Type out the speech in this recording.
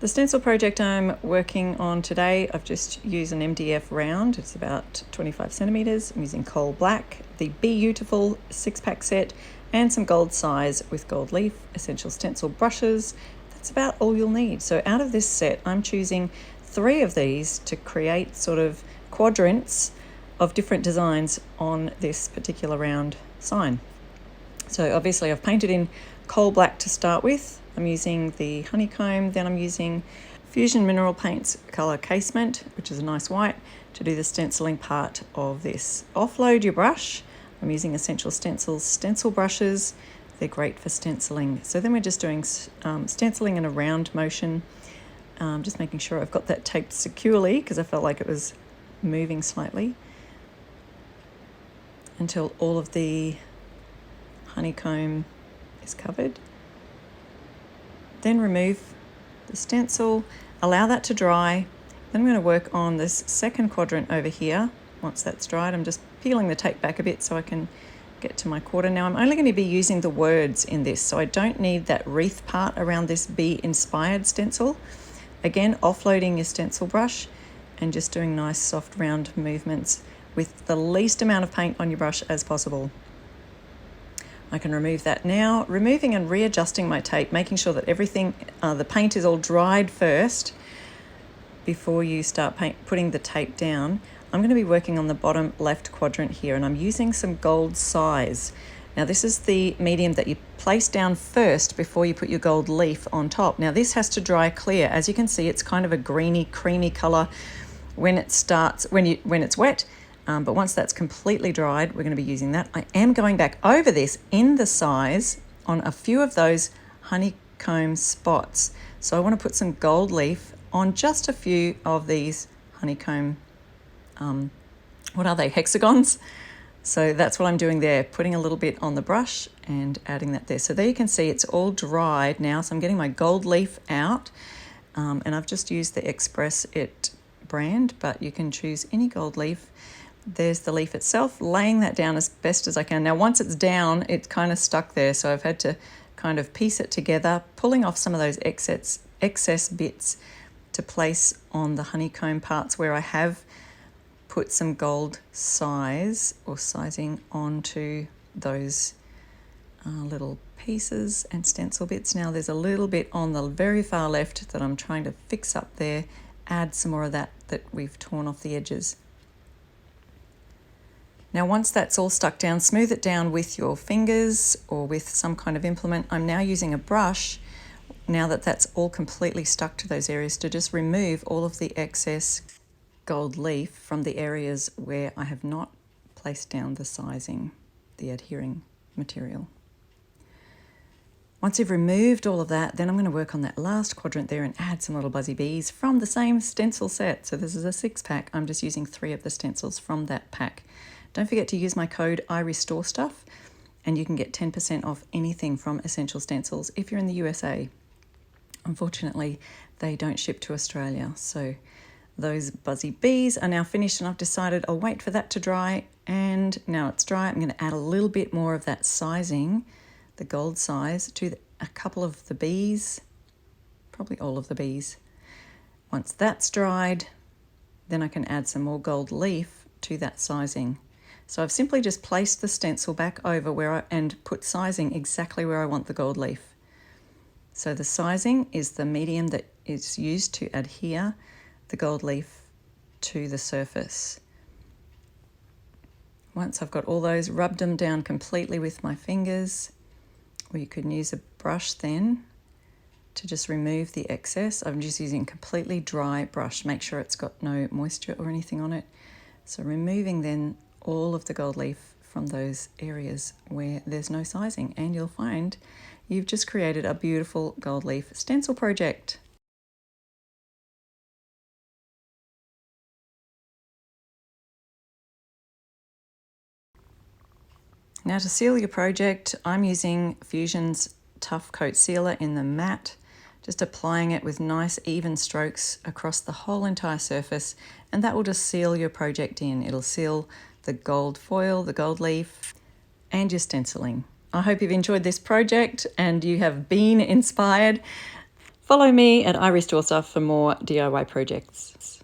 The stencil project I'm working on today, I've just used an MDF round. It's about 25 centimeters. I'm using coal black, the Bee-you-tiful 6-pack set, and some gold size with gold leaf, essential stencil brushes. That's about all you'll need. So out of this set, I'm choosing 3 of these to create sort of quadrants of different designs on this particular round sign. So obviously I've painted in coal black to start with. I'm using the honeycomb, then I'm using Fusion Mineral Paints colour casement, which is a nice white, to do the stenciling part of this. Offload your brush. I'm using Essential Stencil's stencil brushes. They're great for stenciling. So then we're just doing stenciling in a round motion, just making sure I've got that taped securely because I felt like it was moving slightly until all of the honeycomb is covered. Then remove the stencil, allow that to dry. Then I'm going to work on this second quadrant over here. Once that's dried, I'm just peeling the tape back a bit so I can get to my quarter. Now I'm only going to be using the words in this, so I don't need that wreath part around this Be Inspired stencil. Again, offloading your stencil brush and just doing nice soft round movements with the least amount of paint on your brush as possible. I can remove that now, removing and readjusting my tape, making sure that everything, the paint is all dried first before you start putting the tape down. I'm going to be working on the bottom left quadrant here, and I'm using some gold size. Now this is the medium that you place down first before you put your gold leaf on top. Now this has to dry clear. As you can see, it's kind of a greeny, creamy color when it starts, when it's wet. But once that's completely dried, we're going to be using that. I am going back over this in the size on a few of those honeycomb spots. So I want to put some gold leaf on just a few of these honeycomb, what are they, hexagons? So that's what I'm doing there, putting a little bit on the brush and adding that there. So there you can see it's all dried now. So I'm getting my gold leaf out, and I've just used the Express It brand, but you can choose any gold leaf. There's the leaf itself, laying that down as best as I can. Now once it's down, it's kind of stuck there, so I've had to kind of piece it together, pulling off some of those excess bits to place on the honeycomb parts where I have put some gold size or sizing onto those little pieces and stencil bits. Now there's a little bit on the very far left that I'm trying to fix up there, add some more of that we've torn off the edges. Now once that's all stuck down, smooth it down with your fingers or with some kind of implement. I'm now using a brush, now that that's all completely stuck to those areas, to just remove all of the excess gold leaf from the areas where I have not placed down the sizing, the adhering material. Once you've removed all of that, then I'm going to work on that last quadrant there and add some little buzzy bees from the same stencil set. So this is a 6-pack. I'm just using 3 of the stencils from that pack. Don't forget to use my code IRestoreStuff, and you can get 10% off anything from Essential Stencils if you're in the USA. Unfortunately, they don't ship to Australia. So those buzzy bees are now finished, and I've decided I'll wait for that to dry. And now it's dry, I'm going to add a little bit more of that sizing, the gold size, to a couple of the bees, probably all of the bees. Once that's dried, then I can add some more gold leaf to that sizing. So I've simply just placed the stencil back over and put sizing exactly where I want the gold leaf. So the sizing is the medium that is used to adhere the gold leaf to the surface. Once I've got all those, rubbed them down completely with my fingers, or you could use a brush then to just remove the excess. I'm just using a completely dry brush. Make sure it's got no moisture or anything on it. So removing then all of the gold leaf from those areas where there's no sizing, and you'll find you've just created a beautiful gold leaf stencil project. Now to seal your project, I'm using Fusion's Tough Coat Sealer in the matte, just applying it with nice even strokes across the whole entire surface, and that will just seal your project in. It'll seal the gold foil, the gold leaf, and your stenciling. I hope you've enjoyed this project and you have been inspired. Follow me at I Restore Stuff for more DIY projects.